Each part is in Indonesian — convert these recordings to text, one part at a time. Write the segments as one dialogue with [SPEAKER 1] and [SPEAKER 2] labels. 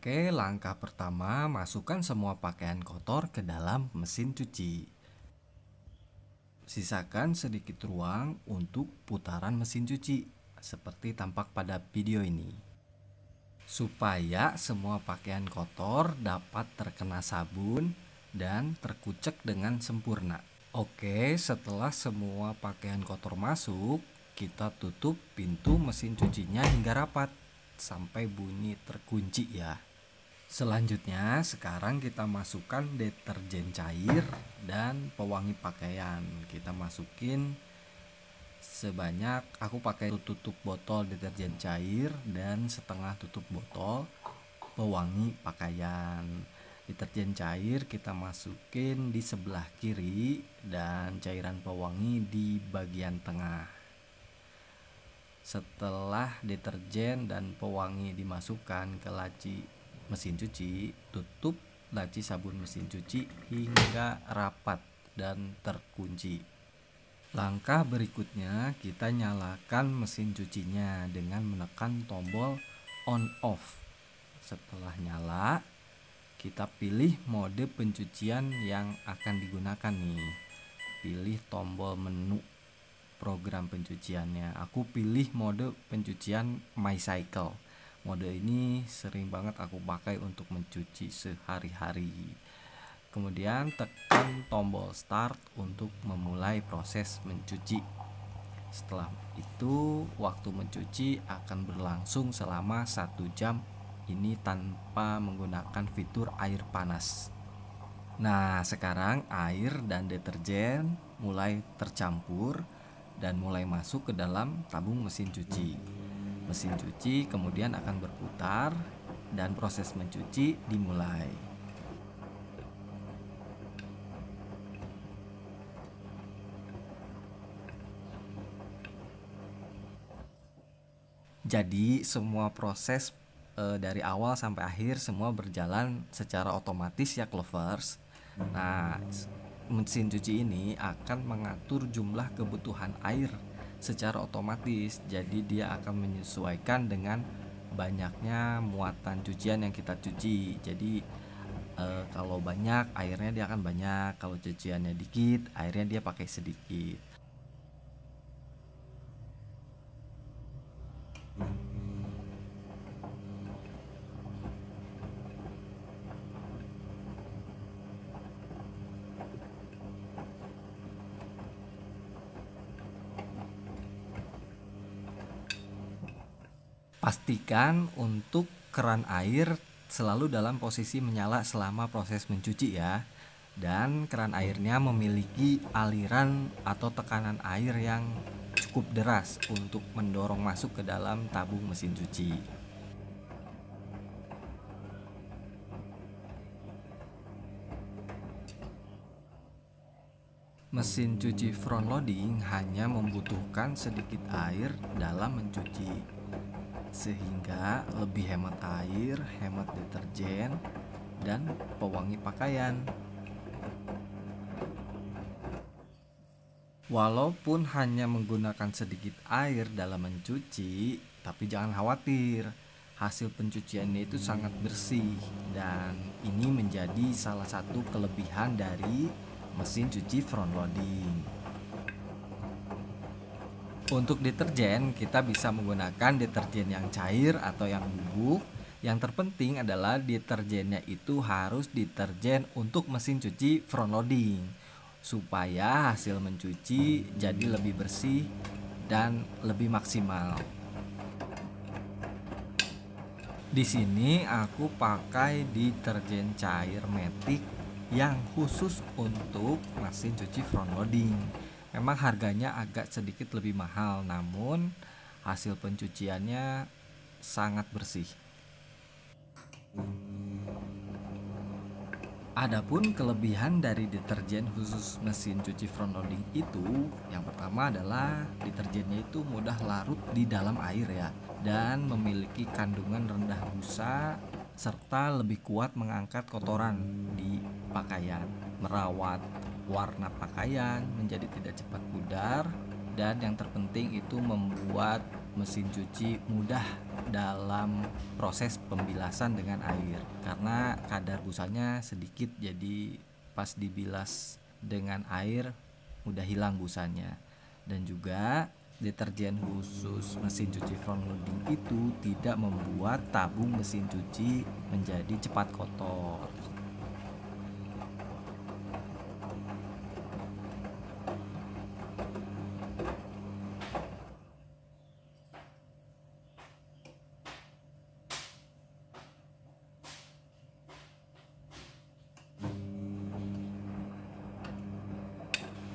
[SPEAKER 1] Oke, langkah pertama, masukkan semua pakaian kotor ke dalam mesin cuci. Sisakan sedikit ruang untuk putaran mesin cuci, seperti tampak pada video ini. Supaya semua pakaian kotor dapat terkena sabun dan terkucek dengan sempurna. Oke, setelah semua pakaian kotor masuk, kita tutup pintu mesin cucinya hingga rapat sampai bunyi terkunci ya. Selanjutnya, sekarang kita masukkan deterjen cair dan pewangi pakaian. Kita masukin sebanyak, aku pakai tutup botol deterjen cair dan setengah tutup botol pewangi pakaian. Deterjen cair kita masukin di sebelah kiri dan cairan pewangi di bagian tengah. Setelah deterjen dan pewangi dimasukkan ke laci mesin cuci, tutup laci sabun mesin cuci hingga rapat dan terkunci. Langkah berikutnya, kita nyalakan mesin cucinya dengan menekan tombol on off. Setelah nyala, kita pilih mode pencucian yang akan digunakan nih. Pilih tombol menu program pencuciannya. Aku pilih mode pencucian My Cycle. Mode ini sering banget aku pakai untuk mencuci sehari-hari. Kemudian tekan tombol start untuk memulai proses mencuci. Setelah itu, waktu mencuci akan berlangsung selama 1 jam. Ini tanpa menggunakan fitur air panas. Nah, sekarang air dan deterjen mulai tercampur dan mulai masuk ke dalam tabung mesin cuci. Mesin cuci kemudian akan berputar dan proses mencuci dimulai. Jadi semua proses dari awal sampai akhir semua berjalan secara otomatis ya Clovers. Nah, mesin cuci ini akan mengatur jumlah kebutuhan air secara otomatis. Jadi dia akan menyesuaikan dengan banyaknya muatan cucian yang kita cuci. Jadi kalau banyak airnya dia akan banyak, kalau cuciannya dikit airnya dia pakai sedikit. Pastikan untuk keran air selalu dalam posisi menyala selama proses mencuci ya. Dan keran airnya memiliki aliran atau tekanan air yang cukup deras untuk mendorong masuk ke dalam tabung mesin cuci. Mesin cuci front loading hanya membutuhkan sedikit air dalam mencuci, sehingga lebih hemat air, hemat deterjen, dan pewangi pakaian. Walaupun hanya menggunakan sedikit air dalam mencuci, tapi jangan khawatir, hasil pencuciannya itu sangat bersih dan ini menjadi salah satu kelebihan dari mesin cuci front loading. Untuk deterjen, kita bisa menggunakan deterjen yang cair atau yang bubuk. Yang terpenting adalah deterjennya itu harus deterjen untuk mesin cuci front loading, supaya hasil mencuci jadi lebih bersih dan lebih maksimal. Di sini aku pakai deterjen cair Matic yang khusus untuk mesin cuci front loading. Memang harganya agak sedikit lebih mahal, namun hasil pencuciannya sangat bersih. Adapun kelebihan dari deterjen khusus mesin cuci front loading itu, yang pertama adalah deterjennya itu mudah larut di dalam air ya, dan memiliki kandungan rendah busa serta lebih kuat mengangkat kotoran di pakaian, merawat warna pakaian menjadi tidak cepat pudar, dan yang terpenting itu membuat mesin cuci mudah dalam proses pembilasan dengan air, karena kadar busanya sedikit, jadi pas dibilas dengan air udah hilang busanya. Dan juga deterjen khusus mesin cuci front loading itu tidak membuat tabung mesin cuci menjadi cepat kotor.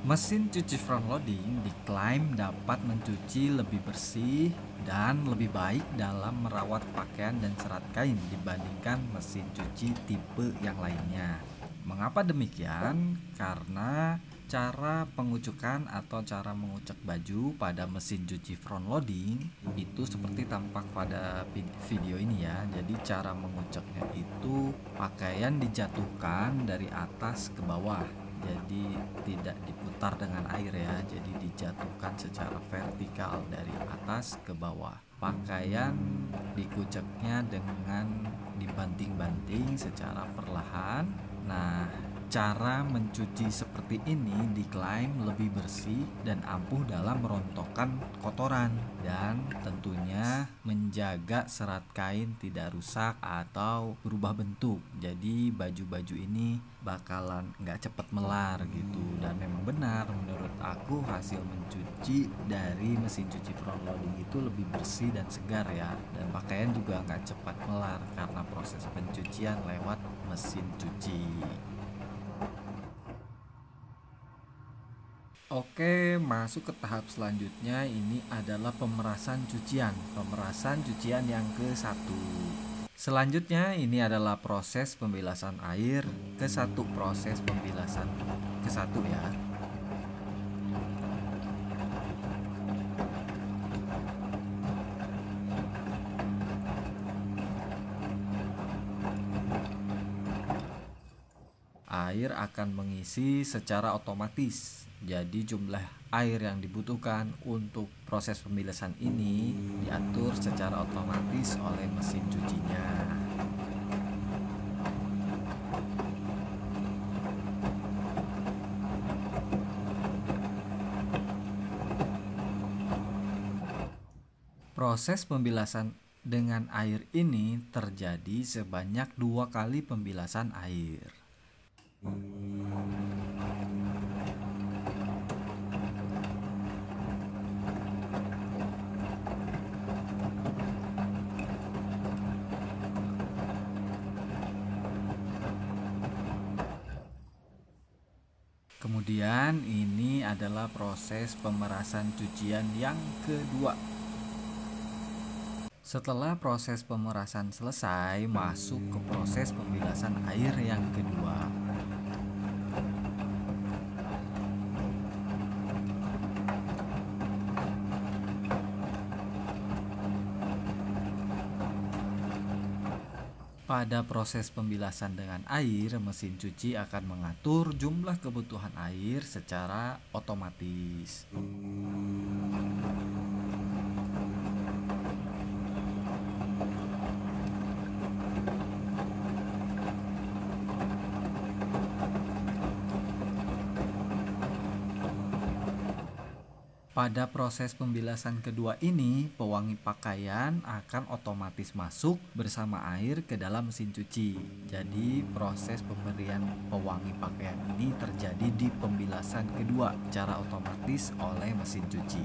[SPEAKER 1] Mesin cuci front loading diklaim dapat mencuci lebih bersih dan lebih baik dalam merawat pakaian dan serat kain dibandingkan mesin cuci tipe yang lainnya. Mengapa demikian? Karena cara pengucukan atau cara mengucek baju pada mesin cuci front loading itu seperti tampak pada video ini ya. Jadi cara menguceknya itu pakaian dijatuhkan dari atas ke bawah. Jadi tidak diputar dengan air ya, jadi dijatuhkan secara vertikal dari atas ke bawah. Pakaian dikuceknya dengan dibanting-banting secara perlahan. Nah, cara mencuci seperti ini diklaim lebih bersih dan ampuh dalam merontokkan kotoran, dan tentunya menjaga serat kain tidak rusak atau berubah bentuk. Jadi baju-baju ini bakalan nggak cepat melar gitu. Dan memang benar, menurut aku hasil mencuci dari mesin cuci front loading itu lebih bersih dan segar ya, dan pakaian juga nggak cepat melar karena proses pencucian lewat mesin cuci. Oke, masuk ke tahap selanjutnya. Ini adalah pemerasan cucian. Pemerasan cucian yang ke-1. Selanjutnya ini adalah proses pembilasan air ke-1, proses pembilasan ke-1 ya. Air akan mengisi secara otomatis. Jadi jumlah air yang dibutuhkan untuk proses pembilasan ini diatur secara otomatis oleh mesin cucinya. Proses pembilasan dengan air ini terjadi sebanyak 2 kali pembilasan air. Kemudian ini adalah proses pemerasan cucian yang kedua. Setelah proses pemerasan selesai, masuk ke proses pembilasan air yang kedua. Pada proses pembilasan dengan air, mesin cuci akan mengatur jumlah kebutuhan air secara otomatis. Pada proses pembilasan kedua ini, pewangi pakaian akan otomatis masuk bersama air ke dalam mesin cuci. Jadi proses pemberian pewangi pakaian ini terjadi di pembilasan kedua secara otomatis oleh mesin cuci.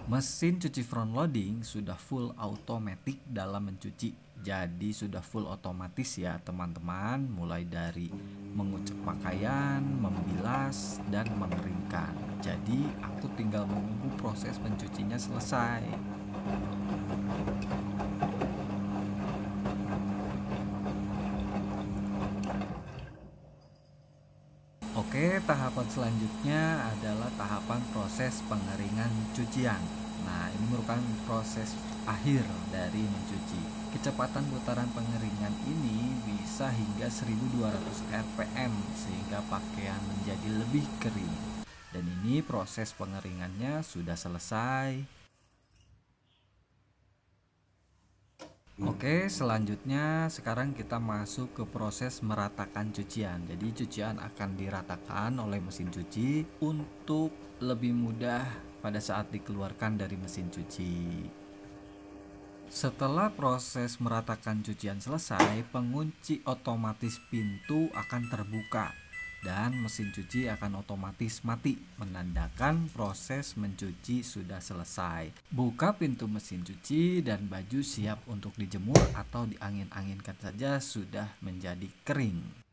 [SPEAKER 1] Mesin cuci front loading sudah full automatic dalam mencuci. Jadi sudah full otomatis ya teman-teman, mulai dari mengucek pakaian, membilas, dan mengeringkan. Jadi aku tinggal menunggu proses pencucinya selesai. Oke, tahapan selanjutnya adalah tahapan proses pengeringan cucian. Nah, ini merupakan proses akhir dari mencuci. Kecepatan putaran pengeringan ini bisa hingga 1200 rpm sehingga pakaian menjadi lebih kering. Dan ini proses pengeringannya sudah selesai. Oke, selanjutnya sekarang kita masuk ke proses meratakan cucian. Jadi cucian akan diratakan oleh mesin cuci untuk lebih mudah pada saat dikeluarkan dari mesin cuci. Setelah proses meratakan cucian selesai, pengunci otomatis pintu akan terbuka dan mesin cuci akan otomatis mati, menandakan proses mencuci sudah selesai. Buka pintu mesin cuci dan baju siap untuk dijemur atau diangin-anginkan saja sudah menjadi kering.